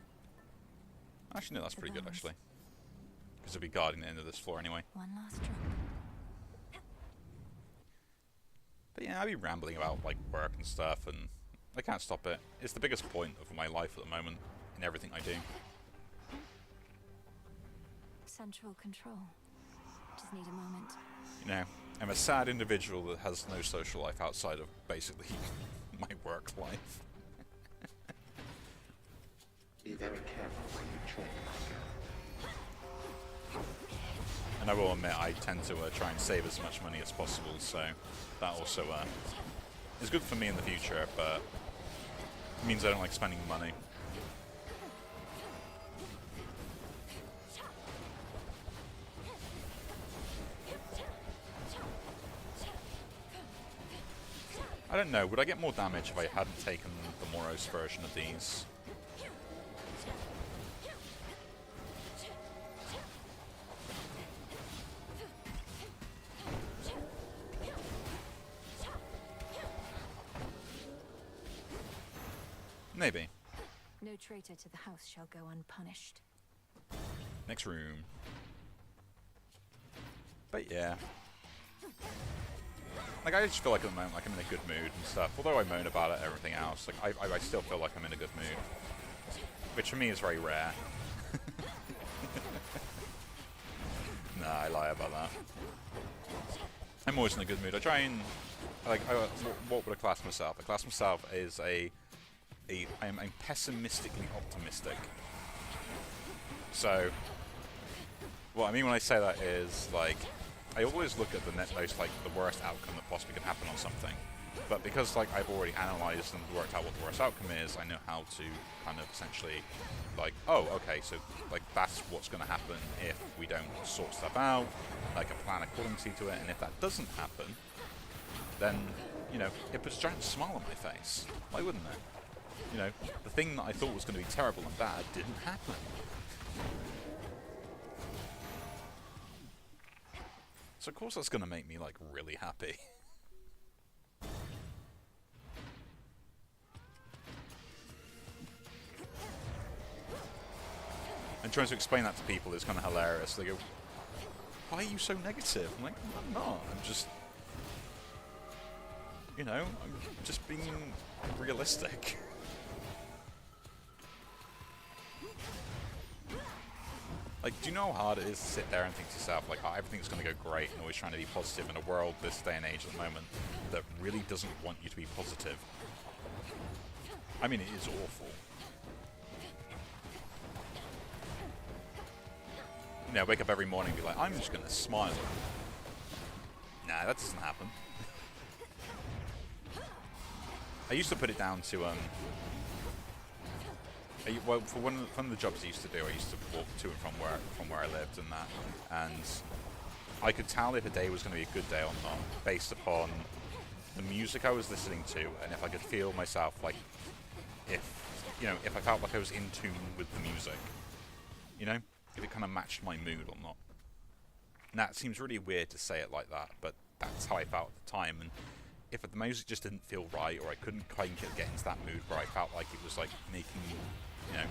Speaker 1: Actually, no, that's pretty good, actually. Because it'll be guarding the end of this floor anyway.
Speaker 3: One last drop.
Speaker 1: But yeah, I'll be rambling about, like, work and stuff, and I can't stop it. It's the biggest point of my life at the moment, in everything I do.
Speaker 3: Central control. Just need a moment.
Speaker 1: You know, I'm a sad individual that has no social life outside of, basically, my work life.
Speaker 9: Be very careful when you train, my girl.
Speaker 1: And I will admit, I tend to try and save as much money as possible, so that also is good for me in the future, but it means I don't like spending money. I don't know, would I get more damage if I hadn't taken the Moros version of these? Maybe.
Speaker 3: No traitor to the house shall go unpunished.
Speaker 1: Next room. But yeah. Like, I just feel like at the moment, like, I'm in a good mood and stuff. Although I moan about it, everything else, like, I still feel like I'm in a good mood. Which for me is very rare. Nah, I lie about that. I'm always in a good mood. I try and, like, what would I class myself? I class myself as I'm pessimistically optimistic. So, what I mean when I say that is, like, I always look at the worst outcome that possibly can happen on something. But because, like, I've already analysed and worked out what the worst outcome is, I know how to kind of essentially, like, oh, okay, so, like, that's what's going to happen if we don't sort stuff out, like, a plan accordingly to it, and if that doesn't happen, then, you know, it puts a giant smile on my face. Why wouldn't it? You know, the thing that I thought was going to be terrible and bad didn't happen. So of course that's going to make me, like, really happy. And trying to explain that to people is kind of hilarious. They go, why are you so negative? I'm like, I'm not. I'm just, you know, I'm just being realistic. Like, do you know how hard it is to sit there and think to yourself, like, oh, everything's going to go great, and always trying to be positive in a world this day and age at the moment that really doesn't want you to be positive? I mean, it is awful. You know, wake up every morning and be like, I'm just going to smile. Nah, that doesn't happen. I used to put it down to, well, for one of the jobs I used to do, I used to walk to and from where I lived and that, and I could tell if a day was going to be a good day or not based upon the music I was listening to, and if I could feel myself, like, if I felt like I was in tune with the music, you know, if it kind of matched my mood or not. Now, it seems really weird to say it like that, but that's how I felt at the time, and if the music just didn't feel right, or I couldn't quite get into that mood where I felt like it was, like, making, you know,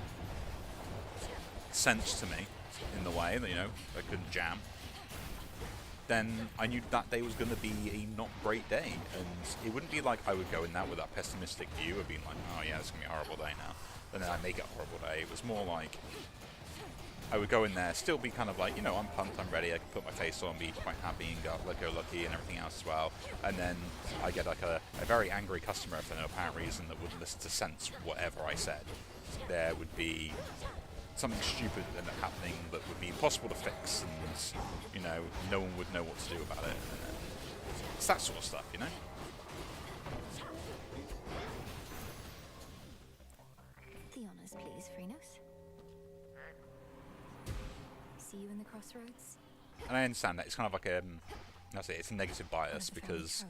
Speaker 1: sense to me in the way that, you know, I couldn't jam, then I knew that day was going to be a not great day, and it wouldn't be like I would go in that with that pessimistic view of being like, oh yeah, it's going to be a horrible day now, and then I make it a horrible day. It was more like I would go in there, still be kind of like, you know, I'm pumped, I'm ready, I can put my face on, be quite happy and go lucky and everything else as well. And then I get like a very angry customer for no apparent reason that wouldn't listen to sense whatever I said. There would be something stupid that ended up happening that would be impossible to fix, and, you know, no one would know what to do about it. It's that sort of stuff, you know?
Speaker 3: The honors, please, Phrynos. See you in the crossroads.
Speaker 1: And I understand that it's kind of like it's a negative bias because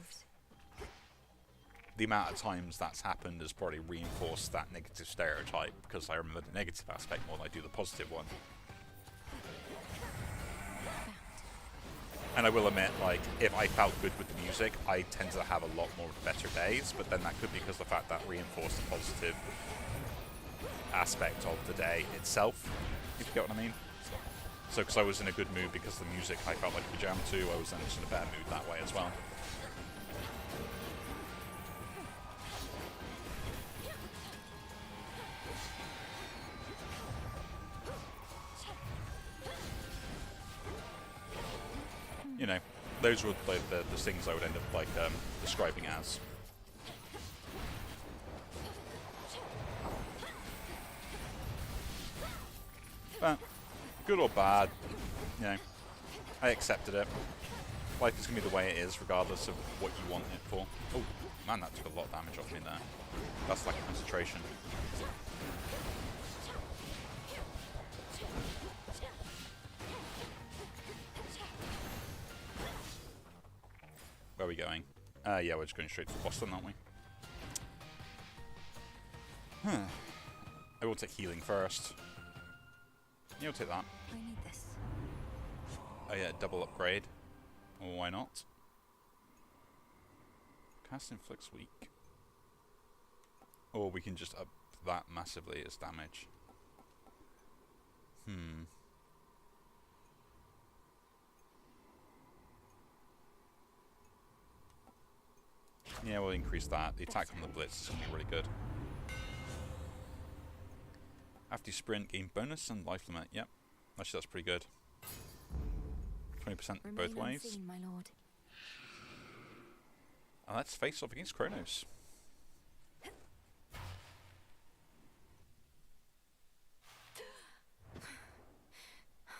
Speaker 1: the amount of times that's happened has probably reinforced that negative stereotype, because I remember the negative aspect more than I do the positive one. And I will admit, like, if I felt good with the music, I tend to have a lot more better days, but then that could be because of the fact that reinforced the positive aspect of the day itself, if you get what I mean. So because I was in a good mood because of the music I felt like a jam to, I was then just in a better mood that way as well. You know, those were the things I would end up like describing as. But good or bad, you know, I accepted it. Life is gonna be the way it is, regardless of what you want it for. Oh man, that took a lot of damage off me there. That's like concentration. Where are we going? Yeah, we're just going straight to the boss then, aren't we? I will take healing first. You'll take that.
Speaker 3: I need this.
Speaker 1: Oh yeah, double upgrade. Well, why not? Cast inflicts weak. Or we can just up that massively as damage. Yeah, we'll increase that. The attack from the blitz is going to be really good. After you sprint, gain bonus and life limit. Yep. Actually, that's pretty good. 20% both ways.
Speaker 3: Unseen, my lord.
Speaker 1: And let's face off against Kronos.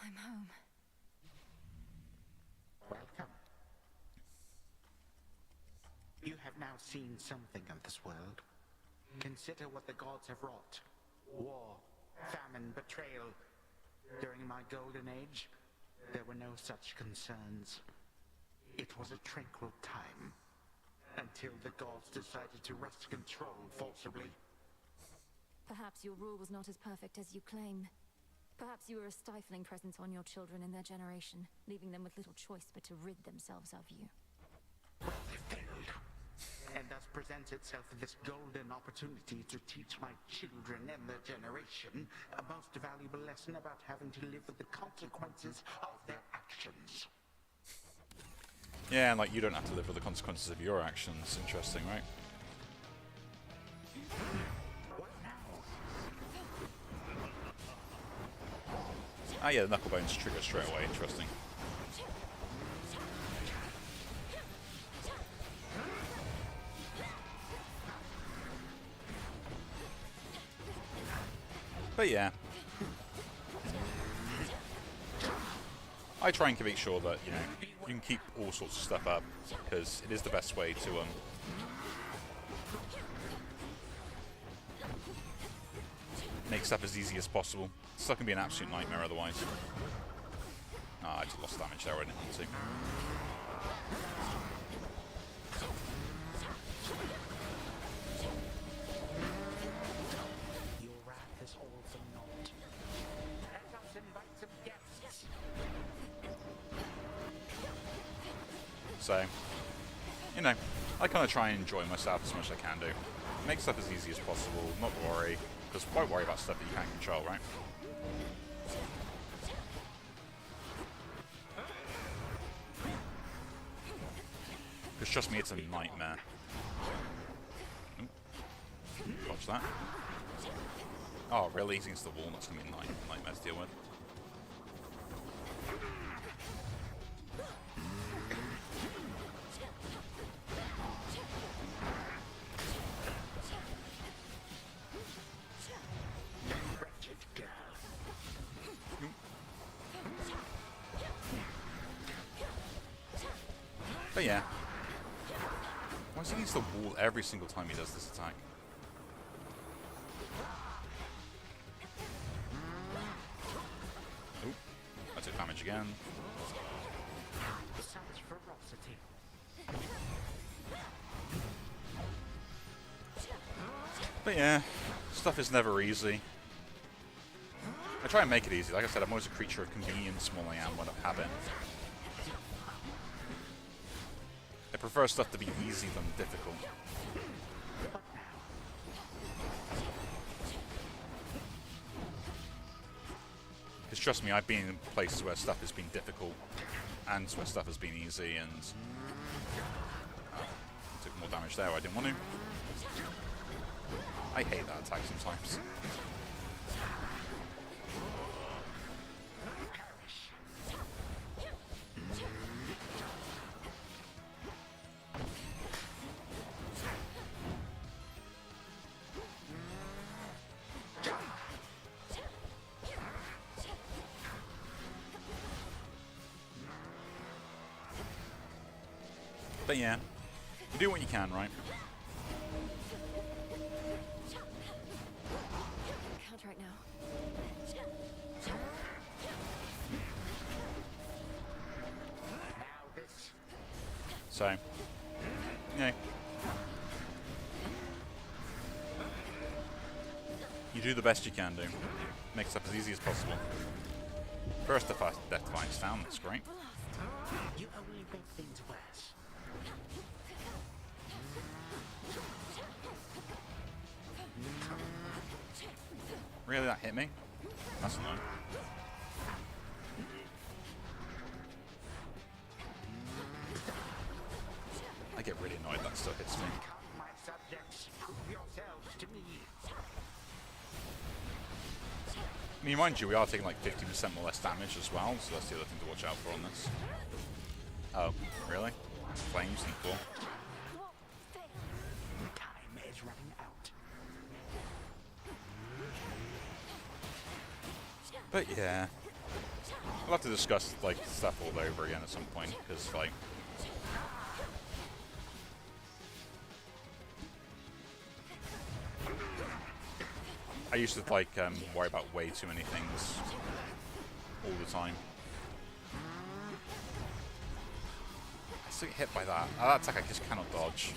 Speaker 3: I'm home.
Speaker 9: Welcome. You have now seen something of this world. Consider what the gods have wrought. War, famine, betrayal. During my golden age, there were no such concerns. It was a tranquil time. Until the gods decided to wrest control forcibly.
Speaker 3: Perhaps your rule was not as perfect as you claim. Perhaps you were a stifling presence on your children and their generation, leaving them with little choice but to rid themselves of you.
Speaker 9: Well, they failed. And thus presents itself this golden opportunity to teach my children and their generation a most valuable lesson about having to live with the consequences of their actions.
Speaker 1: Yeah, and like you don't have to live with the consequences of your actions. Interesting, right?
Speaker 9: What now?
Speaker 1: Ah yeah, the knuckle bones trigger straight away. Interesting. But yeah, I try and make sure that, you know, you can keep all sorts of stuff up, because it is the best way to make stuff as easy as possible. Stuff can be an absolute nightmare otherwise. Ah, I just lost damage there, I didn't want to. So, you know, I kind of try and enjoy myself as much as I can do. Make stuff as easy as possible, not worry, because why worry about stuff that you can't control, right? Because trust me, it's a nightmare. Ooh. Watch that. Oh, really? He's against the wall, that's going to be a nightmare to deal with. But yeah. Why is he against the wall every single time he does this attack? Oop. I took damage again.
Speaker 9: Such ferocity.
Speaker 1: But yeah, stuff is never easy. I try and make it easy. Like I said, I'm always a creature of convenience more than I am one of habit. I prefer stuff to be easy than difficult. Because trust me, I've been in places where stuff has been difficult and where stuff has been easy, and took more damage there. I didn't want to. I hate that attack sometimes. But yeah, you do what you can, right?
Speaker 3: Can't right now.
Speaker 1: So, yeah. You do the best you can do. Make stuff as easy as possible. First, if Death Defying down, that's great.
Speaker 9: You only make things worse.
Speaker 1: Really, that hit me? That's annoying. I get really annoyed that still hits me.
Speaker 9: My subjects, prove yourselves to me.
Speaker 1: I mean, mind you, we are taking like 50% more less damage as well, so that's the other thing to watch out for on this. Oh, really? Flames and cool.
Speaker 9: Time is running out.
Speaker 1: But yeah, we'll have to discuss like stuff all over again at some point, because like I used to like worry about way too many things all the time. I still get hit by that. That attack I just cannot dodge.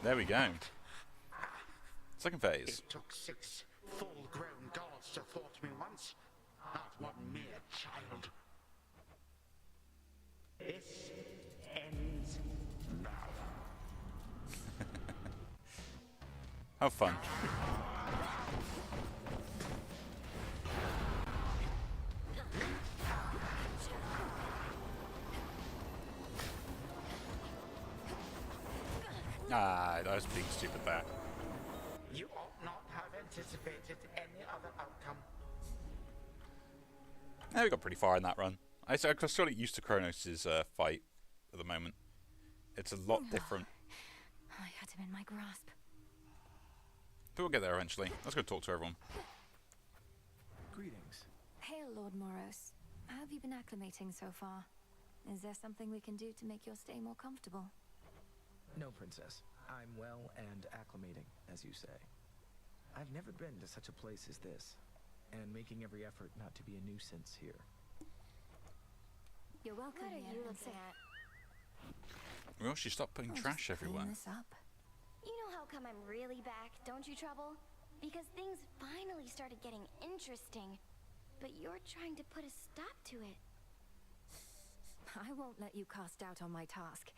Speaker 1: There we go. Second phase.
Speaker 9: It took 6 full-grown gods to thwart me once, not one mere child. This ends now.
Speaker 1: Have fun. Ah, I was being stupid there.
Speaker 9: You ought not have anticipated any other outcome.
Speaker 1: Yeah, we got pretty far in that run. I'm sort of used to Kronos' fight at the moment. It's a lot different.
Speaker 3: I had him in my grasp.
Speaker 1: But we'll get there eventually. Let's go talk to everyone.
Speaker 13: Greetings.
Speaker 3: Hail, Lord Moros. How have you been acclimating so far? Is there something we can do to make your stay more comfortable?
Speaker 13: No, Princess. I'm well and acclimating, as you say. I've never been to such a place as this, and making every effort not to be a nuisance here.
Speaker 3: You're welcome.
Speaker 2: What are you looking at?
Speaker 1: Well, she stopped putting trash everywhere.
Speaker 3: This up.
Speaker 2: You know how come I'm really back, don't you, Trouble? Because things finally started getting interesting. But you're trying to put a stop to it.
Speaker 3: I won't let you cast doubt on my task.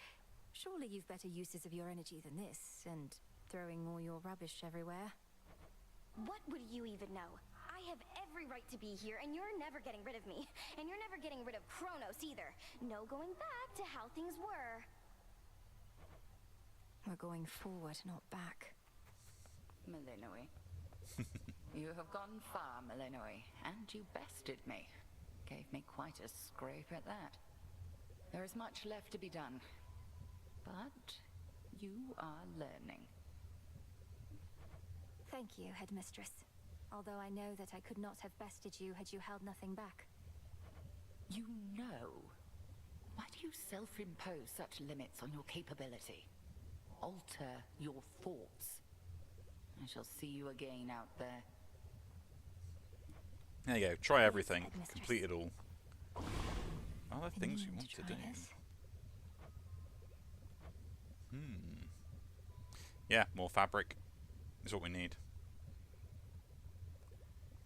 Speaker 3: Surely you've better uses of your energy than this, and throwing all your rubbish everywhere.
Speaker 2: What would you even know? I have every right to be here, and you're never getting rid of me. And you're never getting rid of Kronos either. No going back to how things were.
Speaker 3: We're going forward, not back.
Speaker 8: Malinois. You have gone far, Malinois, and you bested me. Gave me quite a scrape at that. There is much left to be done. But you are learning.
Speaker 3: Thank you, Headmistress. Although I know that I could not have bested you had you held nothing back.
Speaker 8: You know? Why do you self-impose such limits on your capability? Alter your thoughts. I shall see you again out there.
Speaker 1: There you go. Try everything.
Speaker 3: Headmistress.
Speaker 1: Complete it all. Are there things you
Speaker 3: Meaning
Speaker 1: want to
Speaker 3: try
Speaker 1: do?
Speaker 3: this.
Speaker 1: Yeah, more fabric is what we need.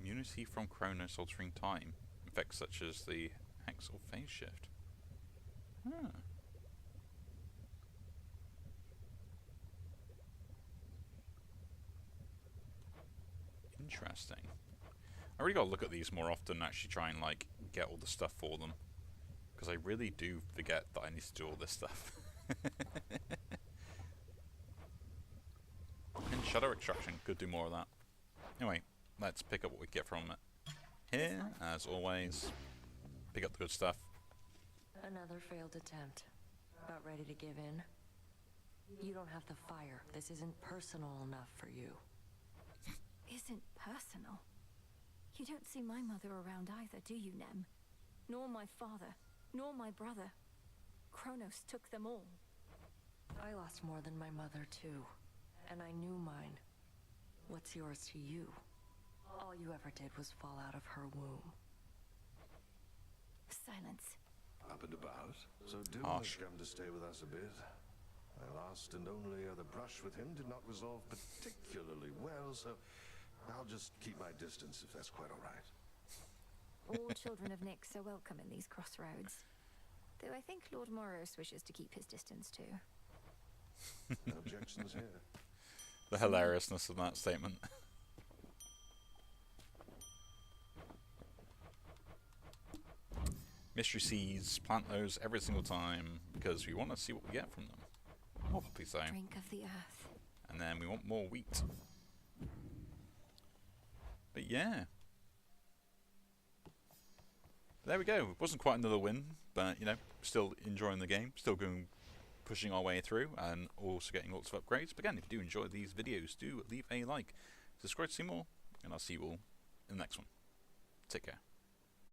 Speaker 1: Immunity from Kronos altering time. Effects such as the hex or phase shift. Huh. Interesting. I really gotta look at these more often and actually try and like get all the stuff for them. Because I really do forget that I need to do all this stuff. And shadow extraction, could do more of that. Anyway, let's pick up what we get from it. Here, as always, pick up the good stuff.
Speaker 6: Another failed attempt. About ready to give in? You don't have the fire. This isn't personal enough for you.
Speaker 3: Isn't personal? You don't see my mother around either, do you, Nem? Nor my father, nor my brother. Kronos took them all.
Speaker 6: I lost more than my mother, too. And I knew mine. What's yours to you? All you ever did was fall out of her womb.
Speaker 3: Silence.
Speaker 10: Up and about. So Doom
Speaker 1: Harsh.
Speaker 10: has come to stay with us a bit. My last and only other brush with him did not resolve particularly well, so I'll just keep my distance if that's quite all right.
Speaker 3: All children of Nyx are welcome in these crossroads. Though I think Lord Moros wishes to keep his distance too.
Speaker 10: No objections here.
Speaker 1: The hilariousness of that statement. Mystery seeds, plant those every single time because we want to see what we get from them. Hopefully so.
Speaker 3: Drink of the earth.
Speaker 1: And then we want more wheat. But yeah. There we go. It wasn't quite another win, but you know, still enjoying the game, still going, pushing our way through, and also getting lots of upgrades. But again, if you do enjoy these videos, do leave a like, subscribe to see more, and I'll see you all in the next one. Take care.